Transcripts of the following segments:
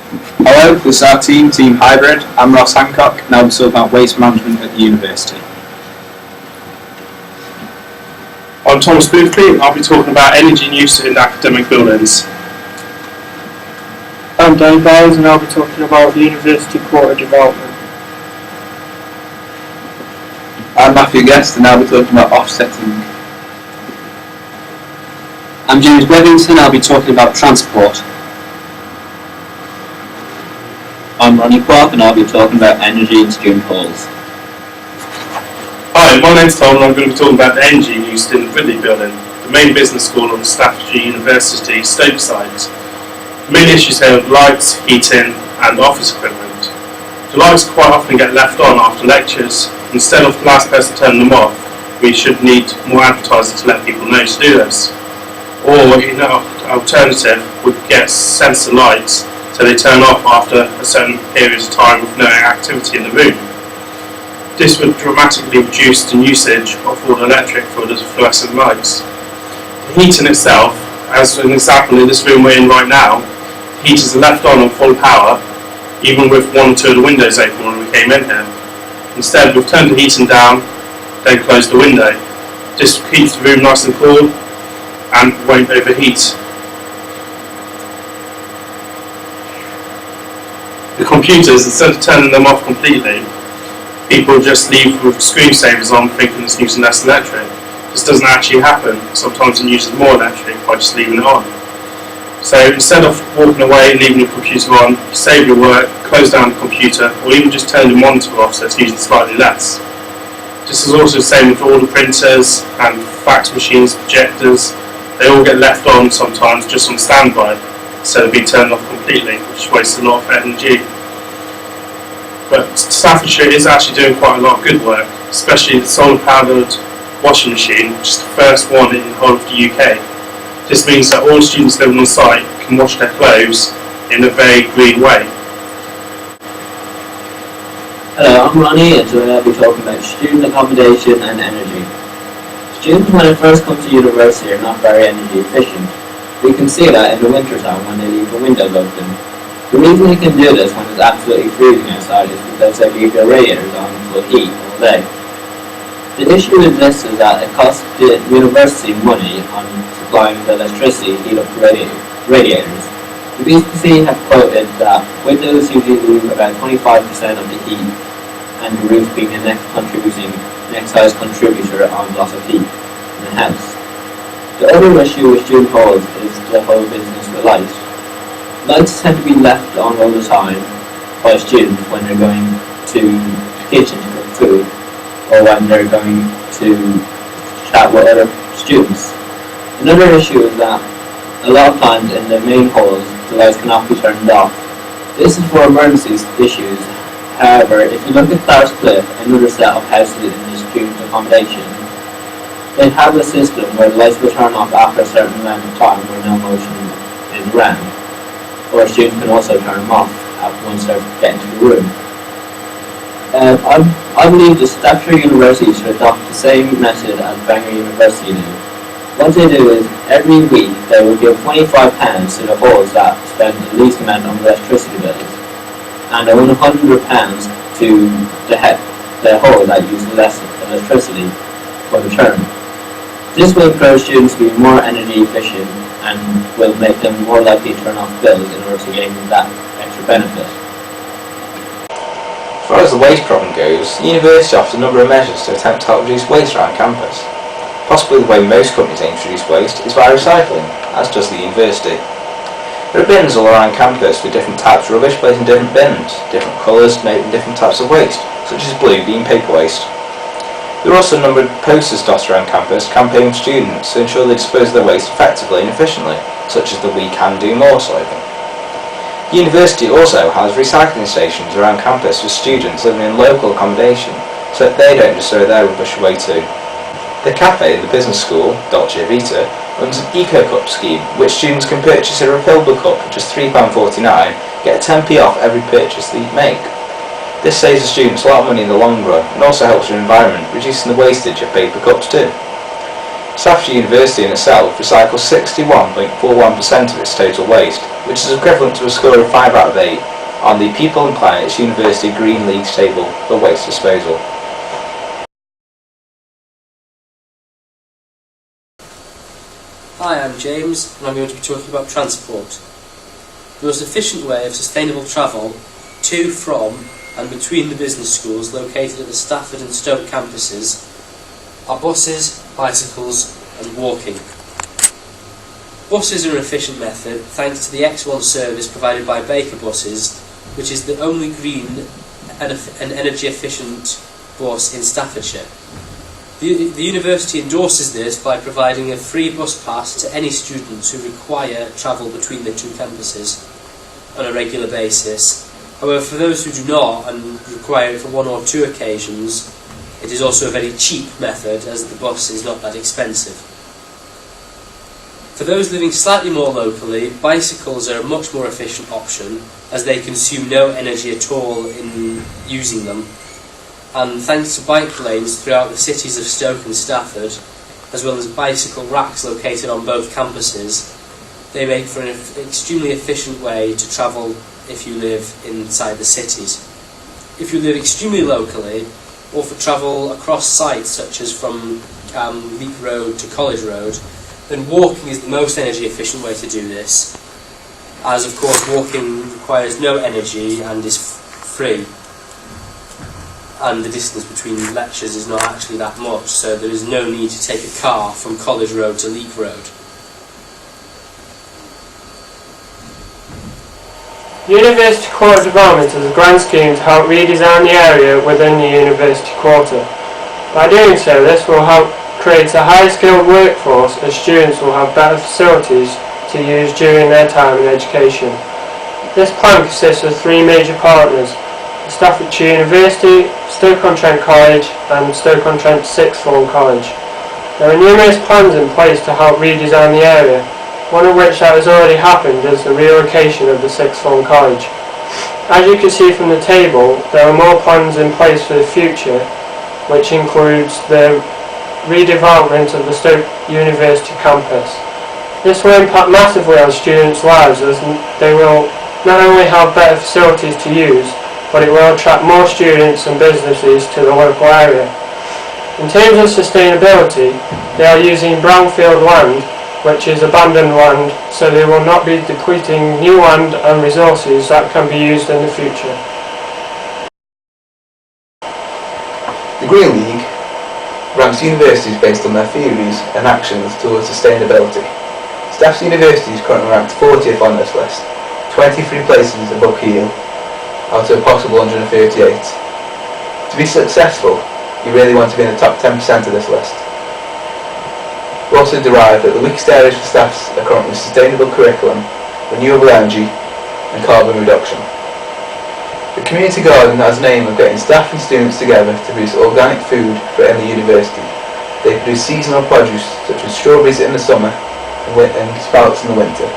Hello, this is our Team Hybrid. I'm Ross Hancock, and I'll be talking about waste management at the university. I'm Thomas Boothby, and I'll be talking about energy use in academic buildings. I'm Danny Bowles, and I'll be talking about the university quarter development. I'm Matthew Guest, and I'll be talking about offsetting. I'm James Webington, I'll be talking about transport. I'm Ronnie, and I'll be talking about energy in student halls. Hi, my name's Tom, and I'm going to be talking about the energy used in the Ridley building, the main business school on the Staffordshire University Stoke site. The main issues here are lights, heating, and office equipment. The lights quite often get left on after lectures. Instead of the last person turning them off, we should need more advertising to let people know to do this. Or, alternative, we could get sensor lights so they turn off after a certain period of time with no activity in the room. This would dramatically reduce the usage of all the electric for the fluorescent lights. The heating itself, as an example in this room we're in right now, the heaters are left on full power, even with one or two of the windows open when we came in here. Instead, we've turned the heating down, then closed the window. This keeps the room nice and cool and won't overheat. The computers, instead of turning them off completely, people just leave with screensavers on thinking it's using less electric. This doesn't actually happen. Sometimes it uses more electric by just leaving it on. So instead of walking away and leaving your computer on, save your work, close down the computer, or even just turn the monitor off so it's using slightly less. This is also the same with all the printers and fax machines, projectors. They all get left on sometimes just on standby, instead of being turned off completely, which wastes a lot of energy. But Staffordshire is actually doing quite a lot of good work, especially the solar-powered washing machine, which is the first one in the whole of the UK. This means that all students living on site can wash their clothes in a very green way. Hello, I'm Ronnie, and today I'll be talking about student accommodation and energy. Students, when they first come to university, are not very energy efficient. We can see that in the winter time when they leave the windows open. The reason they can do this when it's absolutely freezing outside is because they leave their radiators on full heat all day. The issue with this is that it costs the university money on supplying the electricity to heat up the radiators. The BCC have quoted that windows usually leave about 25% of the heat, and the roof being the next highest contributor on loss of heat in the house. The other issue with student halls is the whole business with light. Lights tend to be left on all the time by students when they're going to the kitchen to cook food, or when they're going to chat with other students. Another issue is that a lot of times in the main halls the lights cannot be turned off. This is for emergency issues. However, if you look at Clark's Cliff, another set of houses in the student accommodation, they have a system where the lights will turn off after a certain amount of time where no motion is around, or students can also turn them off once they're getting to the room. I believe the Staffordshire University should adopt the same method as Bangor University do. What they do is, every week they will give £25 to the halls that spend the least amount on electricity bills, and they want £100 to the hall that use less electricity for the term. This will encourage students to be more energy efficient and will make them more likely to turn off bills in order to gain that extra benefit. As far as the waste problem goes, the university offers a number of measures to attempt to help reduce waste around campus. Possibly the way most companies aim to reduce waste is by recycling, as does the university. There are bins all around campus with different types of rubbish placed in different bins, different colours denoting different types of waste, such as blue being paper waste. There are also a number of posters dotted around campus campaigning for students to ensure they dispose of their waste effectively and efficiently, such as the We Can Do More slogan. The university also has recycling stations around campus for students living in local accommodation, so that they don't just throw their rubbish away too. The cafe in the business school, Dolce Vita, runs an eco-cup scheme, which students can purchase a refillable cup for just £3.49, get a 10p off every purchase they make. This saves the students a lot of money in the long run and also helps the environment, reducing the wastage of paper cups too. Staffordshire University in itself recycles 61.41% of its total waste, which is equivalent to a score of 5 out of 8 on the People and Planet's University Green League's table for waste disposal. Hi, I'm James, and I'm going to be talking about transport. The most efficient way of sustainable travel to, from, and between the business schools located at the Stafford and Stoke campuses are buses, bicycles, and walking. Buses are an efficient method thanks to the X1 service provided by Baker Buses, which is the only green and energy efficient bus in Staffordshire. The university endorses this by providing a free bus pass to any students who require travel between the two campuses on a regular basis. However, for those who do not and require it for one or two occasions, it is also a very cheap method as the bus is not that expensive. For those living slightly more locally, bicycles are a much more efficient option as they consume no energy at all in using them. And thanks to bike lanes throughout the cities of Stoke and Stafford, as well as bicycle racks located on both campuses, they make for an extremely efficient way to travel if you live inside the cities. If you live extremely locally, or for travel across sites such as from Leek Road to College Road, then walking is the most energy efficient way to do this, as of course walking requires no energy and is free, and the distance between lectures is not actually that much, so there is no need to take a car from College Road to Leek Road. University Quarter Development is a grand scheme to help redesign the area within the University Quarter. By doing so, this will help create a highly skilled workforce as students will have better facilities to use during their time in education. This plan consists of three major partners: Staffordshire University, Stoke-on-Trent College and Stoke-on-Trent Sixth Form College. There are numerous plans in place to help redesign the area, one of which that has already happened is the relocation of the Sixth Form College. As you can see from the table, there are more plans in place for the future, which includes the redevelopment of the Stoke University campus. This will impact massively on students' lives as they will not only have better facilities to use, but it will attract more students and businesses to the local area. In terms of sustainability, they are using brownfield land, which is abandoned land, so they will not be depleting new land and resources that can be used in the future. The Green League ranks universities based on their theories and actions towards sustainability. Staffordshire University is currently ranked 40th on this list, 23 places above Keele, out of a possible 138. To be successful, you really want to be in the top 10% of this list. We also derived that the weakest areas for staffs are currently sustainable curriculum, renewable energy and carbon reduction. The community garden has an aim of getting staff and students together to produce organic food for in the university. They produce seasonal produce such as strawberries in the summer and sprouts in the winter.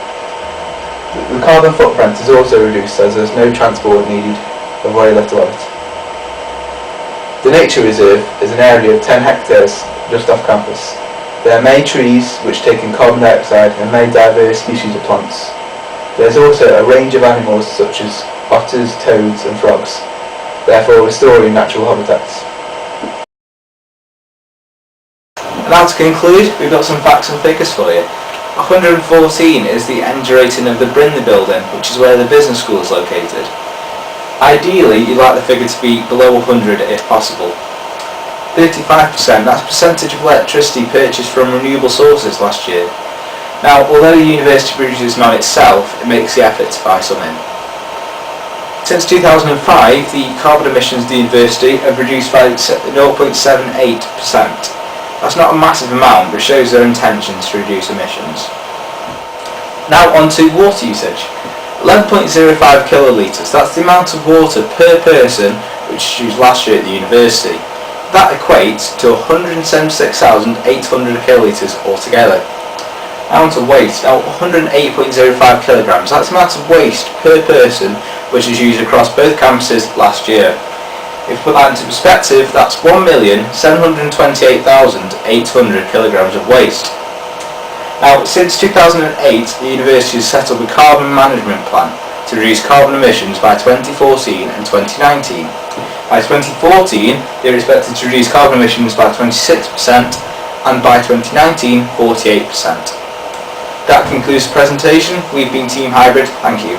The carbon footprint is also reduced as there is no transport needed or very little of it. The nature reserve is an area of 10 hectares just off campus. There are many trees which take in carbon dioxide and many diverse species of plants. There is also a range of animals such as otters, toads and frogs, therefore restoring natural habitats. Now to conclude, we've got some facts and figures for you. 114 is the energy rating of the Brindley building, which is where the business school is located. Ideally, you'd like the figure to be below 100 if possible. 35%, that's percentage of electricity purchased from renewable sources last year. Now, although the university produces none itself, it makes the effort to buy some in. Since 2005, the carbon emissions of the university have reduced by 0.78%. That's not a massive amount, but shows their intentions to reduce emissions. Now on to water usage. 11.05 kilolitres, that's the amount of water per person which was used last year at the university. That equates to 176,800 kilolitres altogether. Now onto waste. Now 108.05 kilograms, that's the amount of waste per person which is used across both campuses last year. If you put that into perspective, that's 1,728,800 kilograms of waste. Now, since 2008, the university has set up a carbon management plan to reduce carbon emissions by 2014 and 2019. By 2014, they are expected to reduce carbon emissions by 26%, and by 2019, 48%. That concludes the presentation. We've been Team Hybrid. Thank you.